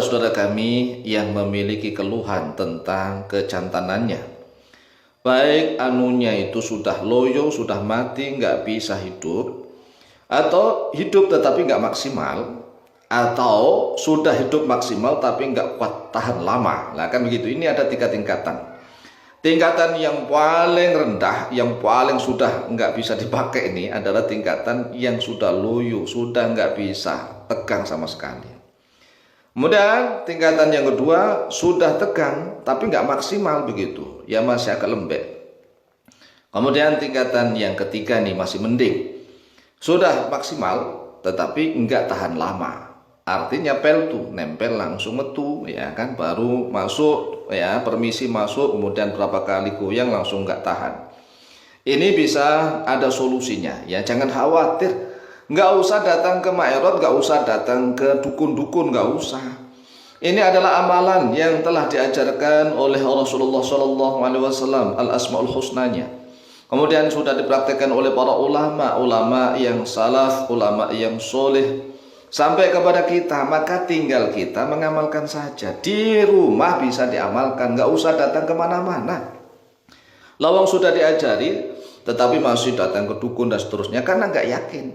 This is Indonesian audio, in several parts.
saudara-saudara kami yang memiliki keluhan tentang kejantanannya, baik anunya itu sudah loyo, sudah mati, nggak bisa hidup, atau hidup tetapi nggak maksimal, atau sudah hidup maksimal tapi nggak kuat tahan lama. Nah kan begitu. Ini ada 3 tingkatan. Tingkatan yang paling rendah, yang paling sudah nggak bisa dipakai ini adalah tingkatan yang sudah loyo, sudah nggak bisa tegang sama sekali. Kemudian tingkatan yang kedua sudah tegang tapi nggak maksimal begitu, ya masih agak lembek. Kemudian tingkatan yang ketiga nih masih mending, sudah maksimal tetapi nggak tahan lama. Artinya peltu, nempel langsung metu, ya kan, baru masuk, ya permisi masuk, kemudian berapa kali goyang langsung nggak tahan. Ini bisa ada solusinya, ya jangan khawatir, nggak usah datang ke maerot, nggak usah datang ke dukun-dukun, nggak usah. Ini adalah amalan yang telah diajarkan oleh Rasulullah SAW, al-asmaul husnanya. Kemudian sudah dipraktekkan oleh para ulama yang salaf, ulama yang soleh, sampai kepada kita. Maka tinggal kita mengamalkan saja. Di rumah bisa diamalkan, nggak usah datang kemana-mana. Lawang sudah diajari tetapi masih datang ke dukun dan seterusnya karena nggak yakin.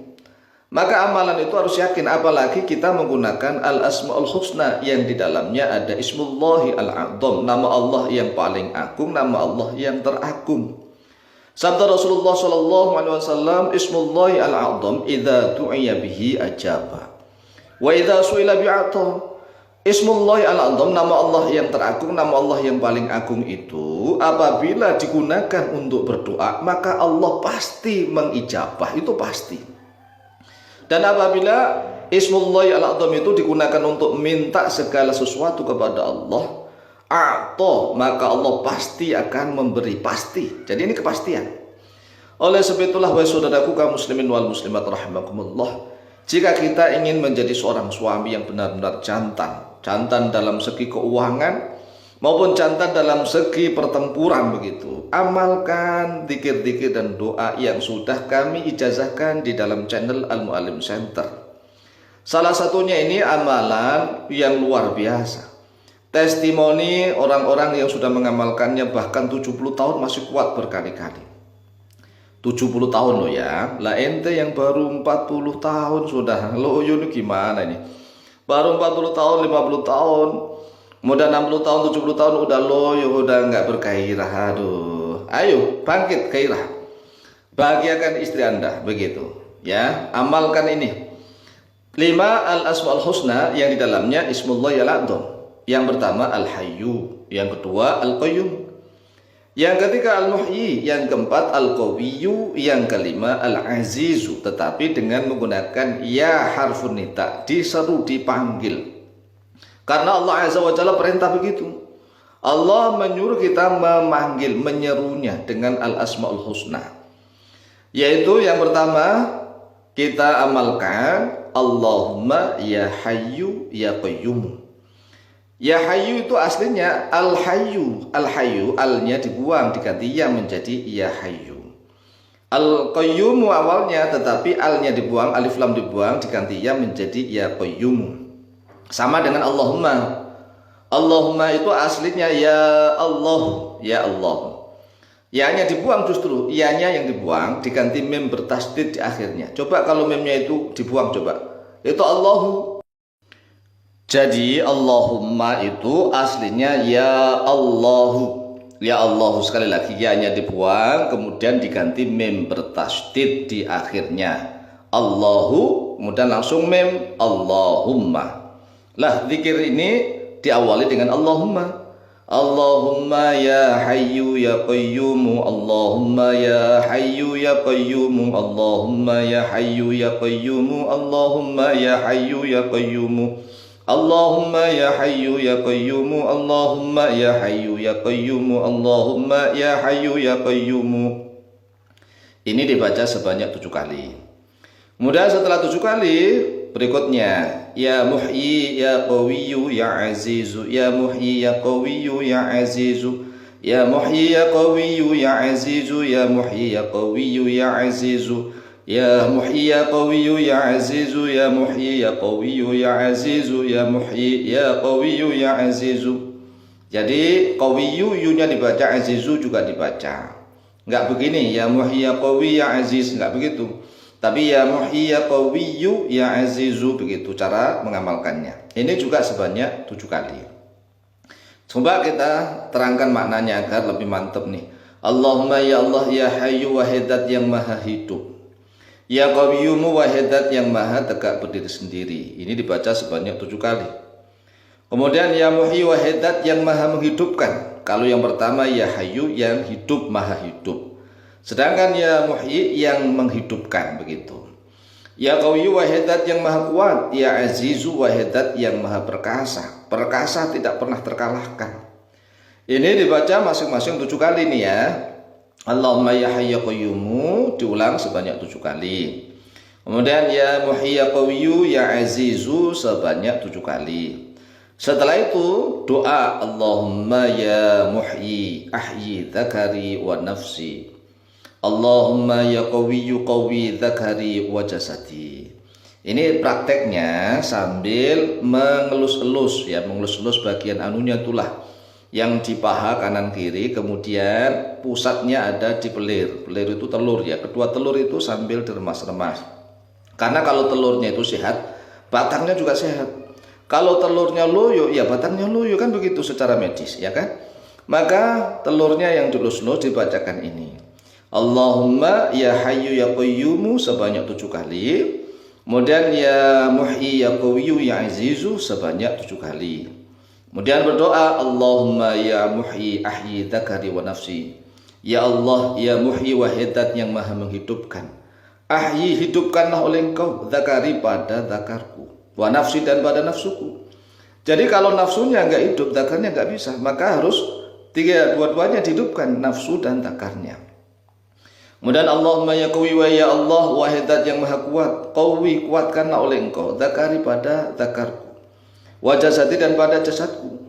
Maka amalan itu harus yakin, apalagi kita menggunakan al-asmaul husna yang di dalamnya ada ismullahi al-a'zam, nama Allah yang paling agung, nama Allah yang teragung. Sabda Rasulullah SAW, ismullahi al-a'zam idza du'iya bihi ajaba wa idza su'ila bi'ata. Ismullahi al-a'zam, nama Allah yang teragung, nama Allah yang paling agung itu apabila digunakan untuk berdoa maka Allah pasti mengijabah, itu pasti. Dan apabila ismullahi al-a'zam itu digunakan untuk minta segala sesuatu kepada Allah, a'ta, maka Allah pasti akan memberi, pasti. Jadi ini kepastian. Oleh sebab itulah wahai saudaraku kaum muslimin wal muslimat rahimakumullah, jika kita ingin menjadi seorang suami yang benar-benar jantan dalam segi keuangan maupun jantan dalam segi pertempuran begitu, amalkan zikir-zikir dan doa yang sudah kami ijazahkan di dalam channel Al-Mu'allim Center. Salah satunya ini amalan yang luar biasa. Testimoni orang-orang yang sudah mengamalkannya bahkan 70 tahun masih kuat berkali-kali. 70 tahun loh ya. Lah ente yang baru 40 tahun sudah loyo ini gimana ini? Baru 40 tahun, 50 tahun, mudah 60 tahun, 70 tahun udah loyo, udah nggak bergairah. Aduh. Ayo bangkit gairah. Bahagiakan istri Anda begitu. Ya, amalkan ini. 5 al-asmaul husna yang di dalamnya ismullahi al-a'zam. Yang pertama al-hayyu, yang kedua al-qayyum, yang ketiga al-muhyi, yang keempat al-qawiyyu, yang kelima al-azizu, tetapi dengan menggunakan ya harfun nida, diseru, dipanggil. Karena Allah Azza wa Jalla perintah begitu. Allah menyuruh kita memanggil, menyerunya dengan al-asmaul husna. Yaitu yang pertama kita amalkan Allahumma ya hayyu ya qayyum. Ya hayyu itu aslinya al-hayyu. Al-hayyu, al-nya dibuang, diganti ya menjadi ya hayyu. Al-qayyum awalnya, tetapi al-nya dibuang, alif lam dibuang, diganti ya menjadi ya qayyum. Sama dengan Allahumma. Allahumma itu aslinya ya Allah, ya Allah. Ya-nya dibuang, justru ya-nya yang dibuang, diganti mim bertasdid di akhirnya. Coba kalau mimnya itu dibuang, coba. Itu Allahu. Jadi Allahumma itu aslinya ya Allahu. Ya Allahu, sekali lagi ya-nya dibuang, kemudian diganti mim bertasdid di akhirnya. Allahu, kemudian langsung mim Allahumma. Lah zikir ini diawali dengan Allahumma. Allahumma ya hayyu ya qayyum, Allahumma ya hayyu ya qayyum, Allahumma ya hayyu ya qayyum, Allahumma ya hayyu ya qayyum, Allahumma ya hayyu ya qayyum, Allahumma ya hayyu ya qayyum, Allahumma ya hayyu ya qayyum. Ini dibaca sebanyak 7 kali. Kemudian setelah 7 kali berikutnya ya muhyi ya qawiyyu ya azizu, ya muhyi ya qawiyyu ya azizu, ya muhyi ya qawiyyu ya azizu, ya muhyi ya qawiyyu ya azizu, Ya Muhyi ya Qawiyyu ya Azizu ya Muhyi ya Qawiyyu ya Azizu ya Muhyi ya Qawiyyu ya Azizu. Jadi Qawiyyu yunya dibaca, Azizu juga dibaca. Enggak begini ya Muhyi ya Qawi ya Aziz, enggak begitu. Tapi ya Muhyi ya Qawiyyu ya Azizu, begitu cara mengamalkannya. Ini juga sebanyak 7 kali. Coba kita terangkan maknanya agar lebih mantap nih. Allahumma ya Allah ya Hayyu wahidat yang maha hidup. Ya Qawiyyumu wahidat yang maha tegak berdiri sendiri. Ini dibaca sebanyak 7 kali. Kemudian ya Muhyi wahidat yang maha menghidupkan. Kalau yang pertama ya Hayyu yang hidup maha hidup. Sedangkan ya Muhyi yang menghidupkan, begitu. Ya Qawiyyu wahidat yang maha kuat. Ya Azizu wahidat yang maha perkasa. Perkasa tidak pernah terkalahkan. Ini dibaca masing-masing 7 kali nih ya. Allahumma ya Hayyu Qayyumu diulang sebanyak 7 kali. Kemudian ya Muhyi ya Qawiyyu ya Azizu sebanyak 7 kali. Setelah itu doa Allahumma ya Muhyi ahyi dzakari wa nafsi. Allahumma ya Qawiyyu qawi dzakari wa jasadi. Ini prakteknya sambil mengelus-elus ya, mengelus-elus bagian anunya itulah yang di paha kanan kiri, kemudian pusatnya ada di pelir. Pelir itu telur ya, kedua telur itu sambil diremas-remas. Karena kalau telurnya itu sehat, batangnya juga sehat. Kalau telurnya loyo, ya batangnya loyo, kan begitu secara medis ya kan. Maka telurnya yang dilus-lus dibacakan ini. Allahumma ya Hayyu ya Qayyumu sebanyak 7 kali. Kemudian ya Muhyi ya Qawiyyu ya Azizu sebanyak 7 kali. Kemudian berdoa Allahumma ya Muhyi ahyi dzakari wa nafsi. Ya Allah ya Muhyi wahidat yang maha menghidupkan. Ahyi hidupkanlah oleh engkau dzakari pada dzakarku, wa nafsi dan pada nafsuku. Jadi kalau nafsunya enggak hidup, dzakarnya enggak bisa, maka harus dua-duanya dihidupkan, nafsu dan dzakarnya. Kemudian Allahumma ya Qawi wa ya Allah wahidat yang maha kuat. Qawi kuatkanlah oleh engkau dzakari pada dzakarku, wa jasadi dan pada jasadku.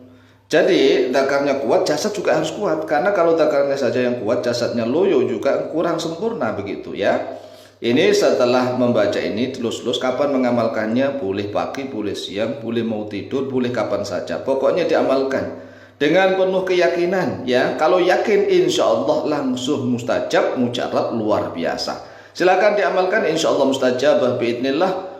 Jadi dzakarnya kuat, jasad juga harus kuat. Karena kalau dzakarnya saja yang kuat, jasadnya loyo juga kurang sempurna, begitu ya. Ini setelah membaca ini telus-telus, kapan mengamalkannya? Boleh pagi, boleh siang, boleh mau tidur, boleh kapan saja. Pokoknya diamalkan dengan penuh keyakinan ya. Kalau yakin insya Allah langsung mustajab, mujarab luar biasa. Silakan diamalkan, insya Allah mustajabah biidznillah.